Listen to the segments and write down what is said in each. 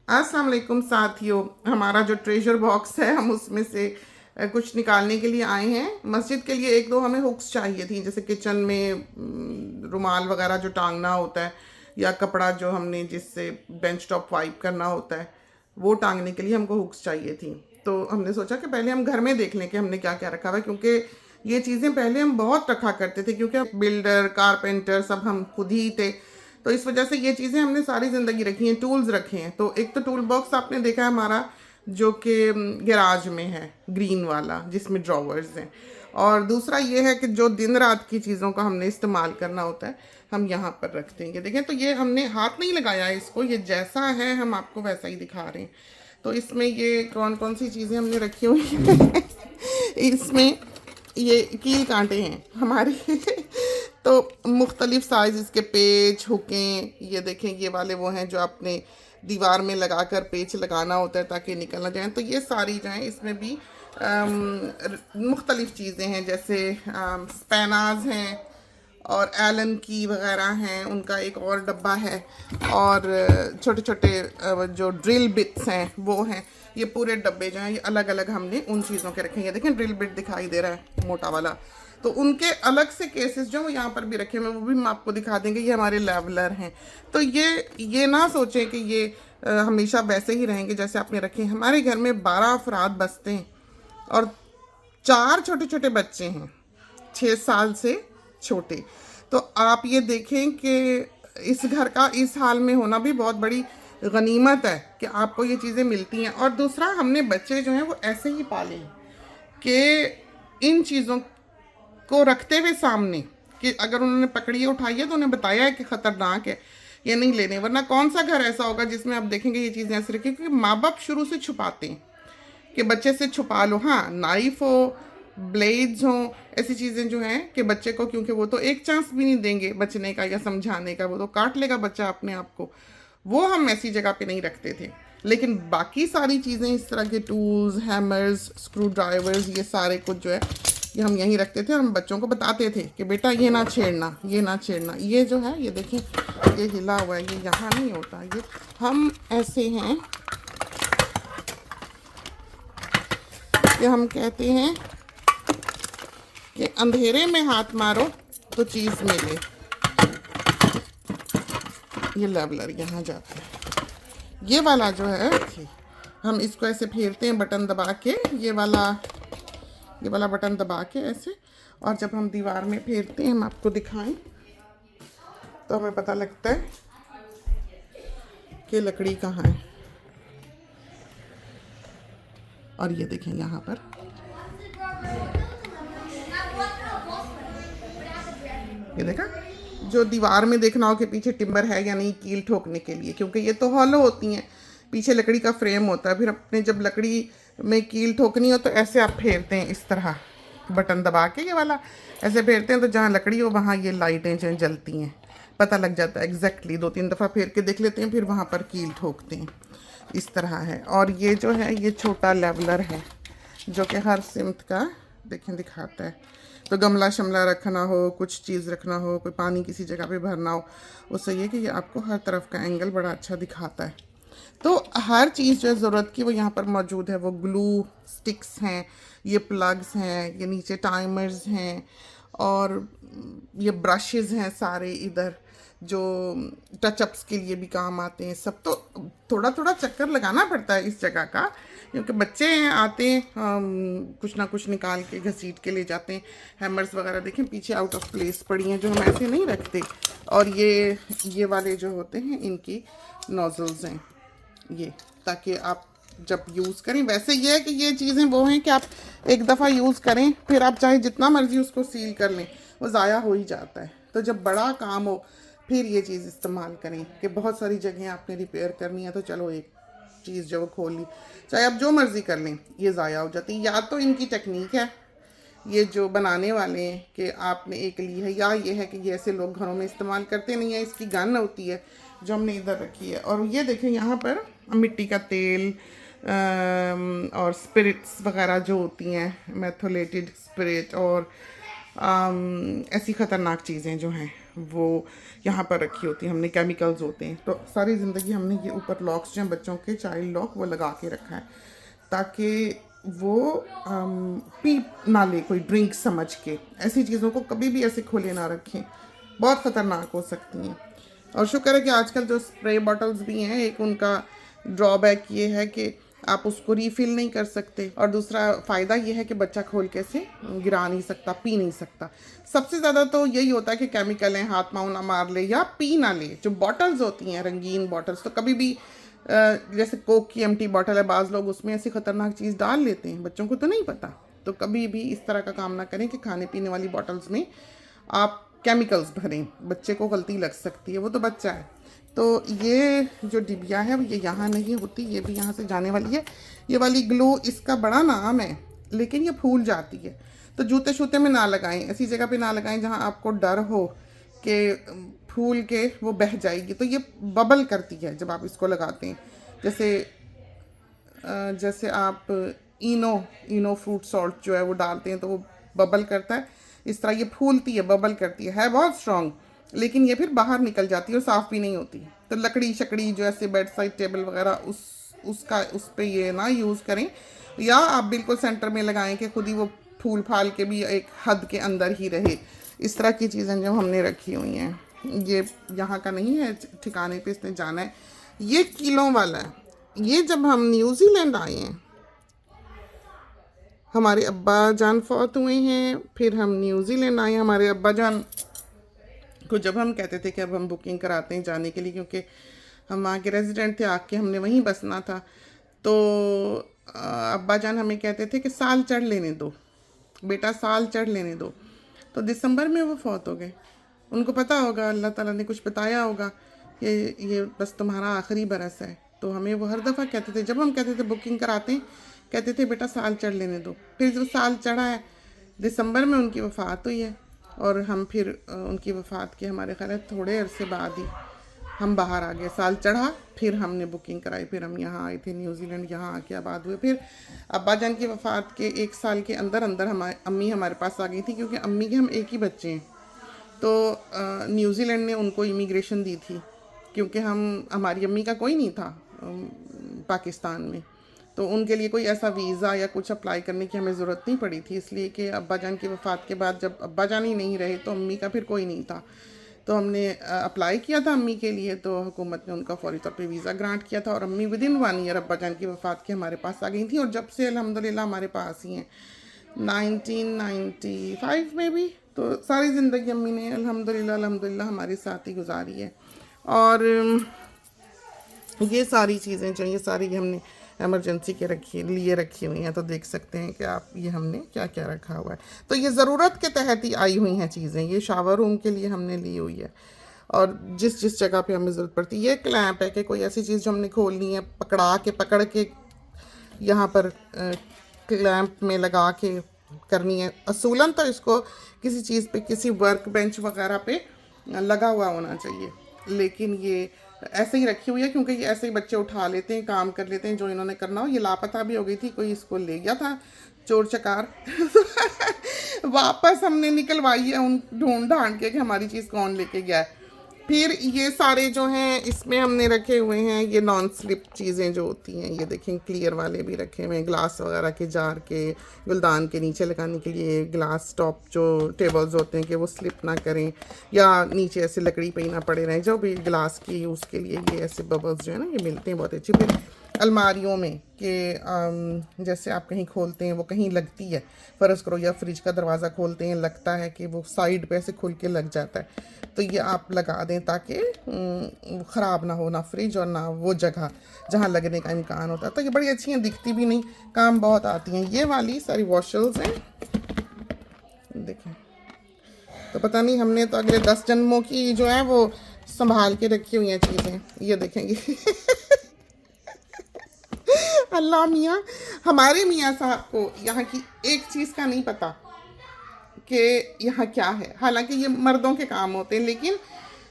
अस्सलाम वालेकुम साथियों, हमारा जो ट्रेजर बॉक्स है हम उसमें से कुछ निकालने के लिए आए हैं। मस्जिद के लिए एक दो हमें हुक्स चाहिए थी, जैसे किचन में रुमाल वगैरह जो टांगना होता है, या कपड़ा जो हमने जिससे बेंच टॉप वाइप करना होता है वो टांगने के लिए हमको हुक्स चाहिए थी। तो हमने सोचा कि पहले हम घर में देख लें कि हमने क्या क्या रखा हुआ है, क्योंकि ये चीज़ें पहले हम बहुत रखा करते थे, क्योंकि बिल्डर कारपेंटर सब हम खुद ही थे। तो इस वजह से ये चीज़ें हमने सारी ज़िंदगी रखी हैं, टूल्स रखे हैं। तो एक तो टूल बॉक्स आपने देखा है हमारा, जो कि गैराज में है, ग्रीन वाला, जिसमें ड्रॉवर्स हैं। और दूसरा ये है कि जो दिन रात की चीज़ों का हमने इस्तेमाल करना होता है हम यहाँ पर रख देंगे। देखें, तो ये हमने हाथ नहीं लगाया है इसको, ये जैसा है हम आपको वैसा ही दिखा रहे हैं। तो इसमें ये कौन कौन सी चीज़ें हमने रखी हुई हैं इसमें ये कील कांटे हैं हमारे तो मुख्तलिफ साइज़ इसके पेच, हुकें, ये देखें, ये वाले वो हैं जो आपने दीवार में लगाकर पेच लगाना होता है ताकि निकल ना जाए। तो ये सारी जो हैं इसमें भी मुख्तलिफ चीज़ें हैं, जैसे स्पैनाज हैं और एलन की वगैरह हैं, उनका एक और डब्बा है, और छोटे छोटे जो ड्रिल बिट्स हैं वो हैं। ये पूरे डब्बे जो हैं ये अलग अलग हमने उन चीज़ों के रखे हैं। देखें, ड्रिल बिट दिखाई दे रहा है मोटा वाला, तो उनके अलग से केसेस जो यहाँ पर भी रखे हुए हैं वो भी हम आपको दिखा देंगे। ये हमारे लेवलर हैं। तो ये ना सोचें कि ये हमेशा वैसे ही रहेंगे जैसे आपने रखे हैं। हमारे घर में 12 अफराद बसते हैं और 4 छोटे छोटे बच्चे हैं, 6 साल से छोटे। तो आप ये देखें कि इस घर का इस हाल में होना भी बहुत बड़ी गनीमत है कि आपको ये चीज़ें मिलती हैं। और दूसरा, हमने बच्चे जो हैं वो ऐसे ही पाले हैं कि इन चीज़ों को रखते हुए सामने, कि अगर उन्होंने पकड़ी उठाई है तो उन्हें बताया है कि ख़तरनाक है, ये नहीं लेने। वरना कौन सा घर ऐसा होगा जिसमें आप देखेंगे ये चीज़ें ऐसे रखी, क्योंकि माँ बाप शुरू से छुपाते हैं कि बच्चे से छुपा लो। हाँ, नाइफ हो, ब्लेड्स हों, ऐसी चीज़ें जो हैं कि बच्चे को, क्योंकि वो तो एक चांस भी नहीं देंगे बचने का या समझाने का, वो तो काट लेगा बच्चा अपने आप को। वो हम ऐसी जगह पे नहीं रखते थे। लेकिन बाकी सारी चीज़ें, इस तरह के टूल्स, हैमर्स, स्क्रू ड्राइवर्स, ये सारे कुछ जो है ये हम यहीं रखते थे। और हम बच्चों को बताते थे कि बेटा ये ना छेड़ना, ये ना छेड़ना। ये जो है ये देखें, ये हिला हुआ है, ये यहाँ नहीं होता। ये हम ऐसे हैं कि हम कहते हैं कि अंधेरे में हाथ मारो तो चीज़ मिले। ये लेवलर यहाँ जाता है। ये वाला जो है हम इसको ऐसे फेरते हैं बटन दबा के, ये वाला बटन दबा के ऐसे। और जब हम दीवार में फेरते हैं, हम आपको दिखाएं तो हमें पता लगता है कि लकड़ी कहाँ है। और ये देखें यहाँ पर ये देखा, जो दीवार में देखना हो कि पीछे टिम्बर है या नहीं कील ठोकने के लिए, क्योंकि ये तो हॉलो होती हैं, पीछे लकड़ी का फ्रेम होता है। फिर अपने जब लकड़ी में कील ठोकनी हो तो ऐसे आप फेरते हैं, इस तरह बटन दबा के ये वाला ऐसे फेरते हैं, तो जहाँ लकड़ी हो वहाँ ये लाइटें जो जलती हैं, पता लग जाता है एग्जैक्टली। 2-3 दफ़ा फेर के देख लेते हैं, फिर वहाँ पर कील ठोकते हैं। इस तरह है। और ये जो है ये छोटा लेवलर है जो कि हर सिमत का देखें दिखाता है। तो गमला शमला रखना हो, कुछ चीज़ रखना हो, कोई पानी किसी जगह पे भरना हो, उससे ये कि ये आपको हर तरफ का एंगल बड़ा अच्छा दिखाता है। तो हर चीज़ जो है ज़रूरत की वो यहाँ पर मौजूद है। वो ग्लू स्टिक्स हैं, ये प्लग्स हैं, ये नीचे टाइमर्स हैं, और ये ब्रशेज़ हैं सारे इधर जो टचअप्स के लिए भी काम आते हैं सब। तो थोड़ा थोड़ा चक्कर लगाना पड़ता है इस जगह का, क्योंकि बच्चे हैं, आते हैं, कुछ ना कुछ निकाल के घसीट के ले जाते हैं। हैमर्स वगैरह देखें पीछे आउट ऑफ प्लेस पड़ी हैं, जो हम ऐसे नहीं रखते। और ये वाले जो होते हैं इनकी नोजल्स हैं ये, ताकि आप जब यूज़ करें, वैसे ये है कि ये चीज़ें वो हैं कि आप एक दफ़ा यूज़ करें, फिर आप चाहे जितना मर्ज़ी उसको सील कर लें, वो ज़ाया हो ही जाता है। तो जब बड़ा काम हो फिर ये चीज़ इस्तेमाल करें, कि बहुत सारी जगह आपने रिपेयर करनी है तो चलो एक चीज़ जो खोल ली, चाहे आप जो मर्ज़ी कर लें, ये ज़ाया हो जाती है। या तो इनकी टेक्निक है ये जो बनाने वाले हैं कि आपने एक ली है, या ये है कि ये ऐसे लोग घरों में इस्तेमाल करते नहीं है। इसकी गन होती है जो हमने इधर रखी है। और ये देखें यहाँ पर मिट्टी का तेल और स्पिरिट्स वगैरह जो होती हैं, मेथोलेटेड स्पिरिट, और ऐसी ख़तरनाक चीज़ें जो हैं वो यहाँ पर रखी होती है हमने, केमिकल्स होते हैं। तो सारी ज़िंदगी हमने ये ऊपर लॉक्स जो हैं बच्चों के, चाइल्ड लॉक, वो लगा के रखा है ताकि वो पी ना ले कोई ड्रिंक समझ के। ऐसी चीज़ों को कभी भी ऐसे खोले ना रखें, बहुत ख़तरनाक हो सकती हैं। और शुक्र है कि आजकल जो स्प्रे बॉटल्स भी हैं, एक उनका ड्रॉबैक ये है कि आप उसको रीफ़िल नहीं कर सकते, और दूसरा फ़ायदा ये है कि बच्चा खोल के से गिरा नहीं सकता, पी नहीं सकता। सबसे ज़्यादा तो यही होता है कि केमिकल हैं, हाथ पाँव ना मार ले या पी ना ले। जो बॉटल्स होती हैं रंगीन बॉटल्स, तो कभी भी जैसे कोक की एम्प्टी बॉटल है, बाज़ लोग उसमें ऐसी ख़तरनाक चीज़ डाल लेते हैं, बच्चों को तो नहीं पता। तो कभी भी इस तरह का काम ना करें कि खाने पीने वाली बॉटल्स में आप केमिकल्स भरें, बच्चे को गलती लग सकती है, वो तो बच्चा है। तो ये जो डिबिया है ये यहाँ नहीं होती, ये भी यहाँ से जाने वाली है। ये वाली ग्लू, इसका बड़ा नाम है लेकिन ये फूल जाती है। तो जूते शूते में ना लगाएं, ऐसी जगह पे ना लगाएं जहाँ आपको डर हो कि फूल के वो बह जाएगी। तो ये बबल करती है जब आप इसको लगाते हैं, जैसे आप इनो फ्रूट सॉल्ट जो है वो डालते हैं तो वो बबल करता है। इस तरह ये फूलती है, बबल करती है बहुत स्ट्रॉन्ग, लेकिन ये फिर बाहर निकल जाती है और साफ़ भी नहीं होती। तो लकड़ी शकड़ी जो ऐसे बेड साइड टेबल वगैरह उस पे ये ना यूज़ करें, या आप बिल्कुल सेंटर में लगाएं कि खुद ही वो फूल फाल के भी एक हद के अंदर ही रहे। इस तरह की चीज़ें जो हमने रखी हुई हैं, ये यहाँ का नहीं है, ठिकाने पे इसने जाना है। ये किलों वाला है। ये जब हम न्यूज़ीलैंड आए हैं, हमारे अब्बा जान फौत हुए हैं, फिर हम न्यूज़ीलैंड आए। हमारे अब्बा जान को जब हम कहते थे कि अब हम बुकिंग कराते हैं जाने के लिए, क्योंकि हम वहाँ के रेजिडेंट थे, आके हमने वहीं बसना था, तो अब्बा जान हमें कहते थे कि साल चढ़ लेने दो बेटा, साल चढ़ लेने दो। तो दिसंबर में वो फौत हो गए। उनको पता होगा, अल्लाह ताला ने कुछ बताया होगा, ये बस तुम्हारा आखिरी बरस है। तो हमें वो हर दफ़ा कहते थे, जब हम कहते थे बुकिंग कराते हैं, कहते थे बेटा साल चढ़ लेने दो। फिर जो साल चढ़ा है, दिसंबर में उनकी वफ़ात हुई है, और हम फिर उनकी वफ़ात के हमारे ख्याल थोड़े अरसे बाद ही हम बाहर आ गए। साल चढ़ा, फिर हमने बुकिंग कराई, फिर हम यहाँ आए थे न्यूज़ीलैंड, यहाँ आके आबाद हुए। फिर अब्बा जान की वफ़ात के 1 साल के अंदर अंदर अम्मी हमारे पास आ गई थी, क्योंकि अम्मी के हम एक ही बच्चे हैं। तो न्यूज़ीलैंड ने उनको इमिग्रेशन दी थी, क्योंकि हमारी अम्मी का कोई नहीं था पाकिस्तान में, तो उनके लिए कोई ऐसा वीज़ा या कुछ अप्लाई करने की हमें ज़रूरत नहीं पड़ी थी। इसलिए कि अब्बा जान की वफ़ात के बाद जब अब्बा जान ही नहीं रहे तो अम्मी का फिर कोई नहीं था। तो हमने अप्लाई किया था अम्मी के लिए, तो हुकूमत ने उनका फ़ौरी तौर पे वीज़ा ग्रांट किया था, और अम्मी विदिन 1 ईयर अब्बा जान की वफ़ात के हमारे पास आ गई थी। और जब से अल्हम्दुलिल्लाह हमारे पास ही हैं, 1995 में भी। तो सारी ज़िंदगी अम्मी ने अल्हम्दुलिल्लाह हमारे साथ ही गुजारी है। और ये सारी चीज़ें जो ये सारी हमने एमरजेंसी के लिए रखी हुई हैं। तो देख सकते हैं कि आप, ये हमने क्या क्या रखा हुआ है। तो ये ज़रूरत के तहत ही आई हुई हैं चीज़ें। ये शावर रूम के लिए हमने ली हुई है, और जिस जिस जगह पे हमें ज़रूरत पड़ती है। ये क्लैंप है कि कोई ऐसी चीज़ जो हमने खोलनी है, पकड़ के यहाँ पर क्लैंप में लगा के करनी है। असूलन तो इसको किसी चीज़ पे, किसी वर्क बेंच वगैरह पे लगा हुआ होना चाहिए, लेकिन ये ऐसे ही रखी हुई है क्योंकि ये ऐसे ही बच्चे उठा लेते हैं, काम कर लेते हैं जो इन्होंने करना हो। ये लापता भी हो गई थी, कोई इसको ले गया था चोर चकार वापस हमने निकलवाई है उन ढूंढ ढांड के कि हमारी चीज़ कौन लेके गया है। फिर ये सारे जो हैं इसमें हमने रखे हुए हैं ये नॉन स्लिप चीज़ें जो होती हैं। ये देखें क्लियर वाले भी रखे हुए हैं, ग्लास वगैरह के जार के, गुलदान के नीचे लगाने के लिए ग्लास टॉप जो टेबल्स होते हैं कि वो स्लिप ना करें या नीचे ऐसे लकड़ी पे ही ना पड़े रहें। जो भी ग्लास की यूज़ के लिए ये ऐसे बबल्स जो है ना ये मिलते हैं बहुत अच्छे। फिर अलमारियों में कि जैसे आप कहीं खोलते हैं वो कहीं लगती है, फ़र्ज़ करो, या फ्रिज का दरवाज़ा खोलते हैं लगता है कि वो साइड पे ऐसे खुल के लग जाता है, तो ये आप लगा दें ताकि ख़राब ना हो, ना फ्रिज और ना वो जगह जहाँ लगने का इम्कान होता है। तो ये बड़ी अच्छी हैं, दिखती भी नहीं, काम बहुत आती हैं। ये वाली सारी वॉशल्स हैं, देखें। तो पता नहीं, हमने तो अगले 10 जन्मों की जो है वो संभाल के रखी हुई हैं चीज़ें। ये देखेंगे अल्लाह मियाँ, हमारे मियाँ साहब को यहाँ की एक चीज़ का नहीं पता कि यहाँ क्या है। हालांकि ये मर्दों के काम होते हैं, लेकिन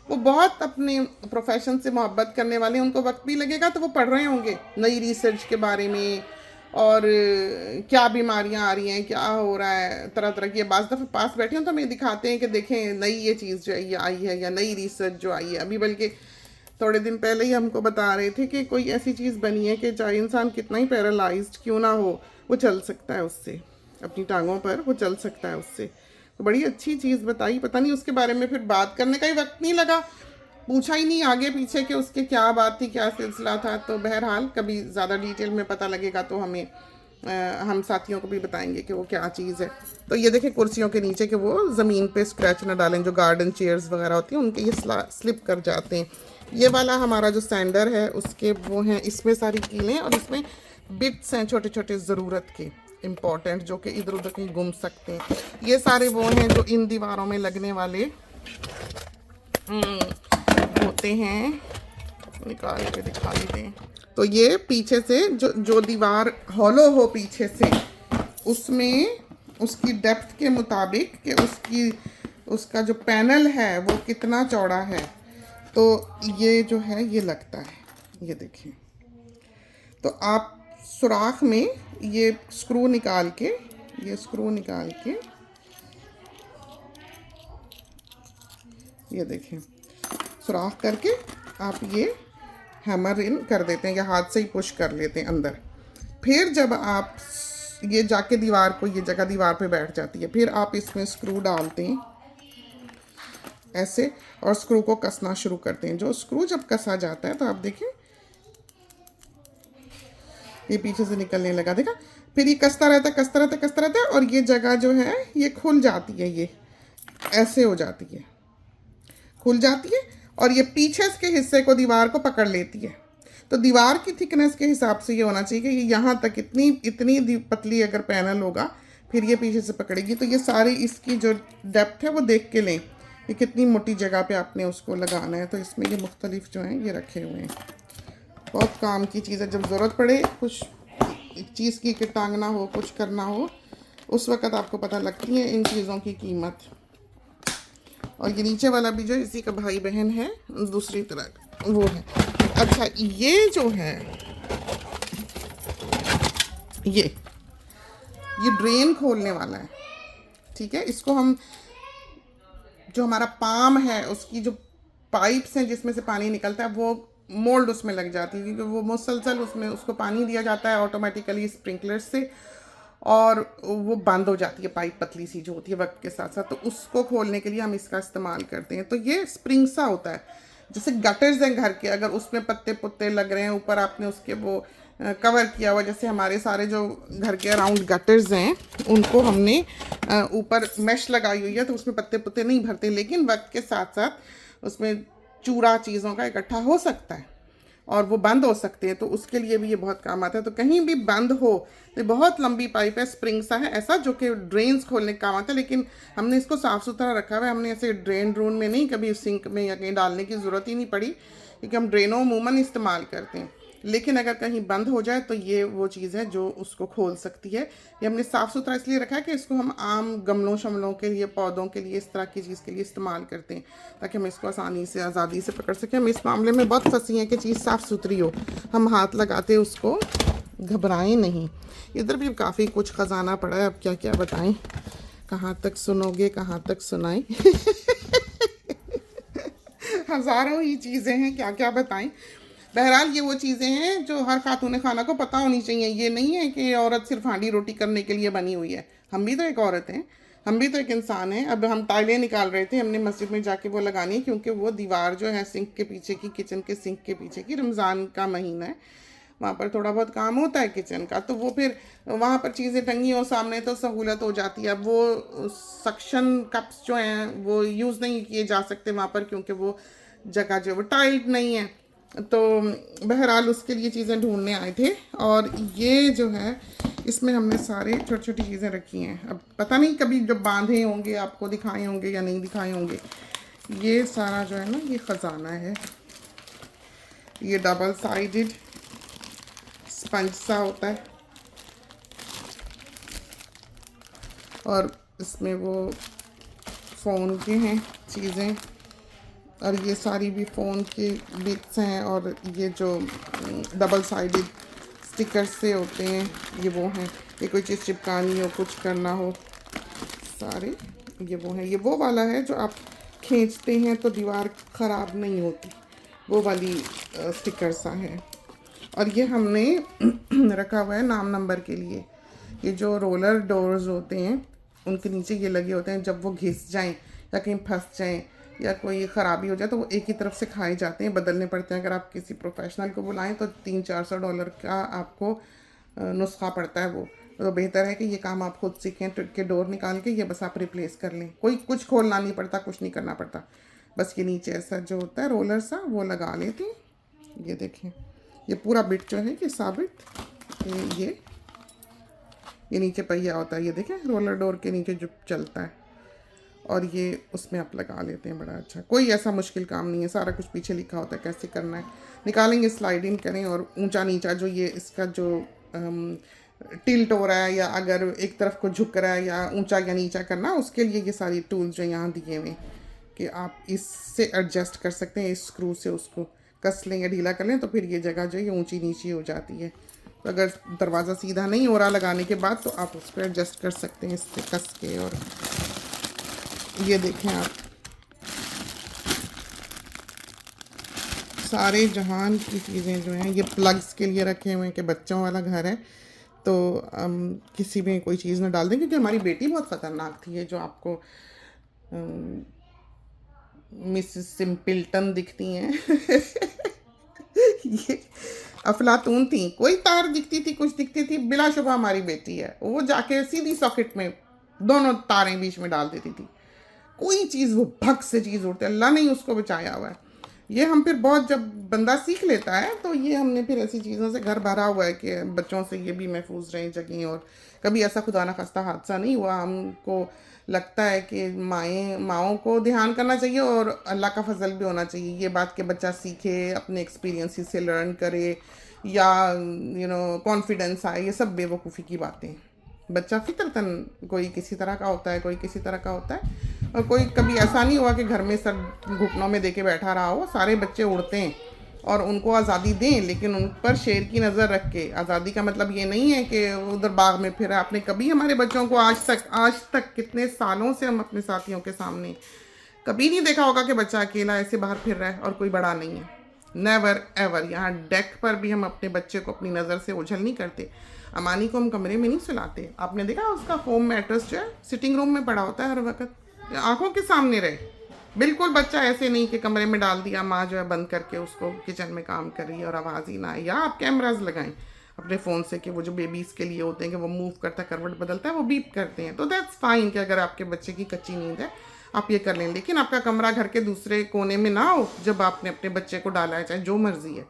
वो बहुत अपने प्रोफेशन से मोहब्बत करने वाले हैं। उनको वक्त भी लगेगा तो वो पढ़ रहे होंगे नई रिसर्च के बारे में, और क्या बीमारियां आ रही हैं, क्या हो रहा है, तरह तरह की। बाज़ दफ़ा पास बैठे हों तो हमें दिखाते हैं कि देखें नई ये चीज़ जो है ये आई है, या नई रिसर्च जो आई है। अभी बल्कि थोड़े दिन पहले ही हमको बता रहे थे कि कोई ऐसी चीज़ बनी है कि चाहे इंसान कितना ही पैरालाइज्ड क्यों ना हो, वो चल सकता है उससे, अपनी टांगों पर वो चल सकता है उससे। तो बड़ी अच्छी चीज़ बताई, पता नहीं उसके बारे में फिर बात करने का ही वक्त नहीं लगा, पूछा ही नहीं आगे पीछे कि उसके क्या बात थी, क्या सिलसिला था। तो बहरहाल कभी ज़्यादा डिटेल में पता लगेगा तो हमें हम साथियों को भी बताएंगे कि वो क्या चीज़ है। तो ये देखें कुर्सियों के नीचे कि वो ज़मीन पे स्क्रैच ना डालें, जो गार्डन चेयर्स वगैरह होती हैं उनके ये स्लिप कर जाते हैं। ये वाला हमारा जो सैंडर है उसके वो हैं, इसमें सारी कीलें और इसमें बिट्स हैं छोटे छोटे ज़रूरत के इम्पॉर्टेंट, जो कि इधर उधर कहीं गुम सकते हैं। ये सारे वो हैं जो इन दीवारों में लगने वाले होते हैं, निकाल के दिखाई दें। तो ये पीछे से जो दीवार हॉलो हो पीछे से, उसमें उसकी डेप्थ के मुताबिक कि उसका जो पैनल है वो कितना चौड़ा है, तो ये जो है ये लगता है। ये देखिए, तो आप सुराख में ये स्क्रू निकाल के ये देखें, सुराख करके आप ये हैमर इन कर देते हैं या हाथ से ही पुश कर लेते हैं अंदर। फिर जब आप ये जाके दीवार को, ये जगह दीवार पे बैठ जाती है, फिर आप इसमें स्क्रू डालते हैं ऐसे और स्क्रू को कसना शुरू करते हैं। जो स्क्रू जब कसा जाता है तो आप देखें ये पीछे से निकलने लगा, देखा। फिर ये कसता रहता है और ये जगह जो है ये खुल जाती है, ये ऐसे हो जाती है, खुल जाती है और ये पीछे के हिस्से को, दीवार को पकड़ लेती है। तो दीवार की थिकनेस के हिसाब से ये होना चाहिए कि ये यहाँ तक इतनी पतली अगर पैनल होगा, फिर ये पीछे से पकड़ेगी। तो ये सारी इसकी जो डेप्थ है वो देख के लें, ये कितनी मोटी जगह पे आपने उसको लगाना है। तो इसमें ये मुख्तलिफ जो हैं ये रखे हुए हैं। बहुत काम की चीज़ है, जब ज़रूरत पड़े कुछ चीज़ की कि टांगना हो, कुछ करना हो, उस वक़्त आपको पता लगती है इन चीज़ों की कीमत। और ये नीचे वाला भी जो इसी का भाई बहन है, दूसरी तरह वो है। अच्छा, ये जो है ये ड्रेन खोलने वाला है, ठीक है। इसको हम, जो हमारा पाम है उसकी जो पाइप्स हैं जिसमें से पानी निकलता है, वो मोल्ड उसमें लग जाती है, क्योंकि वो मुसलसल उसमें उसको पानी दिया जाता है ऑटोमेटिकली स्प्रिंकलर से, और वो बंद हो जाती है पाइप, पतली सी जो होती है वक्त के साथ साथ। तो उसको खोलने के लिए हम इसका इस्तेमाल करते हैं। तो ये स्प्रिंग सा होता है, जैसे गटर्स हैं घर के, अगर उसमें पत्ते पुत्ते लग रहे हैं, ऊपर आपने उसके वो कवर किया हुआ, जैसे हमारे सारे जो घर के अराउंड गटर्स हैं उनको हमने ऊपर मैश लगाई हुई है, तो उसमें पत्ते पुत्ते नहीं भरते, लेकिन वक्त के साथ साथ उसमें चूरा चीज़ों का इकट्ठा हो सकता है और वो बंद हो सकते हैं। तो उसके लिए भी ये बहुत काम आता है। तो कहीं भी बंद हो, तो बहुत लंबी पाइप है, स्प्रिंग सा है ऐसा, जो कि ड्रेन्स खोलने का काम आता है। लेकिन हमने इसको साफ़ सुथरा रखा हुआ है, हमने ऐसे ड्रेन ड्रून में नहीं, कभी सिंक में या कहीं डालने की ज़रूरत ही नहीं पड़ी, क्योंकि हम ड्रेनों अमूमन इस्तेमाल करते हैं। लेकिन अगर कहीं बंद हो जाए तो ये वो चीज़ है जो उसको खोल सकती है। ये हमने साफ़ सुथरा इसलिए रखा है कि इसको हम आम गमलों शमलों के लिए, पौधों के लिए, इस तरह की चीज़ के लिए इस्तेमाल करते हैं, ताकि हम इसको आसानी से, आज़ादी से पकड़ सकें। हम इस मामले में बहुत फंसी हैं कि चीज़ साफ़ सुथरी हो, हम हाथ लगाते उसको घबराएं नहीं। इधर भी काफ़ी कुछ ख़जाना पड़ा है, अब क्या क्या बताएं, कहाँ तक सुनोगे, कहाँ तक सुनाएं। हज़ारों ही चीज़ें हैं, क्या क्या बताएं। बहरहाल ये वो चीज़ें हैं जो हर खातून खाना को पता होनी चाहिए। ये नहीं है कि औरत सिर्फ हांडी रोटी करने के लिए बनी हुई है, हम भी तो एक औरत हैं, हम भी तो एक इंसान हैं। अब हम टाइलें निकाल रहे थे, हमने मस्जिद में जाके वो लगानी है, क्योंकि वो दीवार जो है सिंक के पीछे की, किचन के सिंक के पीछे की, रमज़ान का महीना है, वहाँ पर थोड़ा बहुत काम होता है किचन का, तो वो फिर वहाँ पर चीज़ें टंगी हो सामने तो सहूलत हो जाती है। अब वो सक्शन कप्स जो हैं वो यूज़ नहीं किए जा सकते वहाँ पर, क्योंकि वो जगह जो है वो टाइल्ड नहीं है। तो बहरहाल उसके लिए चीज़ें ढूंढने आए थे। और ये जो है इसमें हमने सारे छोटी छोटी चीज़ें रखी हैं। अब पता नहीं कभी जब बांधे होंगे आपको दिखाए होंगे या नहीं दिखाए होंगे। ये सारा जो है ना ये ख़जाना है। ये डबल साइडेड स्पंज सा होता है और इसमें वो फ़ोन के हैं चीज़ें, और ये सारी भी फ़ोन के बिट्स हैं। और ये जो डबल साइडेड स्टिकर से होते हैं, ये वो हैं, ये कोई चीज़ चिपकानी हो, कुछ करना हो, सारे ये वो हैं। ये वो वाला है जो आप खींचते हैं तो दीवार ख़राब नहीं होती, वो वाली स्टिकर्स हैं। और ये हमने रखा हुआ है नाम नंबर के लिए। ये जो रोलर डोर्स होते हैं उनके नीचे ये लगे होते हैं, जब वो घिस जाएं या कहीं फंस जाएं या कोई ख़राबी हो जाए तो वो एक ही तरफ से खाए जाते हैं, बदलने पड़ते हैं। अगर आप किसी प्रोफेशनल को बुलाएं तो $300-400 का आपको नुस्खा पड़ता है वो। तो बेहतर है कि ये काम आप खुद सीखें, के डोर निकाल के ये बस आप रिप्लेस कर लें। कोई कुछ खोलना नहीं पड़ता, कुछ नहीं करना पड़ता, बस ये नीचे ऐसा जो होता है रोलर सा वो लगा लेते हैं। ये देखें, ये पूरा बिट जो है ये साबित, ये नीचे पहिया होता है, ये देखें रोलर डोर के नीचे जो चलता है, और ये उसमें आप लगा लेते हैं। बड़ा अच्छा, कोई ऐसा मुश्किल काम नहीं है, सारा कुछ पीछे लिखा होता है कैसे करना है। निकालेंगे, स्लाइडिंग करें, और ऊंचा नीचा जो ये इसका जो टिल्ट हो रहा है या अगर एक तरफ को झुक रहा है या ऊंचा या नीचा करना, उसके लिए ये सारी टूल्स जो यहाँ दिए हुए कि आप इससे एडजस्ट कर सकते हैं। इस स्क्रू से उसको कस लें या ढीला कर लें तो फिर ये जगह जो है ये ऊंची नीची हो जाती है। तो अगर दरवाज़ा सीधा नहीं हो रहा लगाने के बाद तो आप उस पर एडजस्ट कर सकते हैं इससे कस के। और ये देखें आप, सारे जहान की चीज़ें जो हैं ये प्लग्स के लिए रखे हुए हैं कि बच्चों वाला घर है तो किसी में कोई चीज़ ना डाल दें, क्योंकि हमारी बेटी बहुत ख़तरनाक थी। ये जो आपको मिसेस सिम्पल्टन दिखती हैं ये अफलातून थी। कोई तार दिखती थी, कुछ दिखती थी, बिलाशुबा हमारी बेटी है, वो जाके सीधी सॉकेट में दोनों तारें बीच में डाल देती थी। कोई चीज़ वो भग से चीज़ उड़ती, अल्लाह ने ही उसको बचाया हुआ है। ये हम फिर बहुत, जब बंदा सीख लेता है तो ये हमने फिर ऐसी चीज़ों से घर भरा हुआ है कि बच्चों से ये भी महफूज रहें जगह, और कभी ऐसा खुदा ना खास्ता हादसा नहीं हुआ। हमको लगता है कि माओं को ध्यान करना चाहिए और अल्लाह का फजल भी होना चाहिए। ये बात कि बच्चा सीखे, अपने एक्सपीरियंस से लर्न करे, या कॉन्फिडेंस आए, ये सब बेवकूफ़ी की बातें। बच्चा फितरतन कोई किसी तरह का होता है, कोई किसी तरह का होता है, और कोई कभी ऐसा नहीं हुआ कि घर में सर घुटनों में देके बैठा रहा हो। सारे बच्चे उड़ते हैं और उनको आज़ादी दें, लेकिन उन पर शेर की नज़र रख के। आज़ादी का मतलब ये नहीं है कि उधर बाग में फिर आपने कभी हमारे बच्चों को आज तक कितने सालों से हम अपने साथियों के सामने कभी नहीं देखा होगा कि बच्चा अकेला ऐसे बाहर फिर रहा है और कोई बड़ा नहीं है। Never ever. यहाँ डेक पर भी हम अपने बच्चे को अपनी नज़र से ओझल नहीं करते। अमानी को हम कमरे में नहीं सुलाते। आपने देखा उसका फोम मैट्रेस जो है सिटिंग रूम में पड़ा होता है हर वक्त, आंखों के सामने रहे। बिल्कुल बच्चा ऐसे नहीं कि कमरे में डाल दिया, माँ जो है बंद करके उसको किचन में काम कर रही है और आवाज़ ही ना आए। या आप कैमराज लगाएं अपने फ़ोन से कि वो जो बेबीज़ के लिए होते हैं कि वो मूव करता है, करवट बदलता है, वो बीप करते हैं। तो दैट्स फाइन कि अगर आपके बच्चे की कच्ची नींद है आप ये कर लें, लेकिन आपका कमरा घर के दूसरे कोने में ना हो जब आपने अपने बच्चे को डाला है, चाहे जो मर्जी है।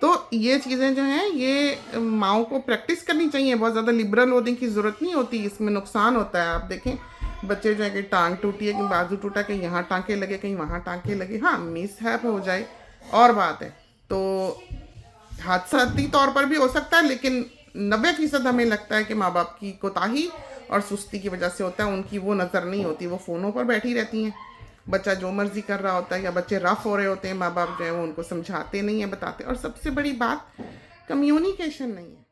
तो ये चीज़ें जो हैं ये माओं को प्रैक्टिस करनी चाहिए। बहुत ज़्यादा लिबरल होने की ज़रूरत नहीं होती, इसमें नुकसान होता है। आप देखें बच्चे जो है कि टांग टूटी है, कहीं बाजू टूटा, कहीं यहाँ टांके लगे, कहीं वहाँ टांके लगे। हाँ, मिसहैप हो जाए और बात है, तो हादसाती तौर पर भी हो सकता है, लेकिन 90% हमें लगता है कि माँ बाप की कोताही और सुस्ती की वजह से होता है। उनकी वो नज़र नहीं होती, वो फ़ोनों पर बैठी रहती हैं। बच्चा जो मर्जी कर रहा होता है या बच्चे रफ हो रहे होते हैं, माँ बाप जो है वो उनको समझाते नहीं है, बताते। और सबसे बड़ी बात कम्युनिकेशन नहीं है।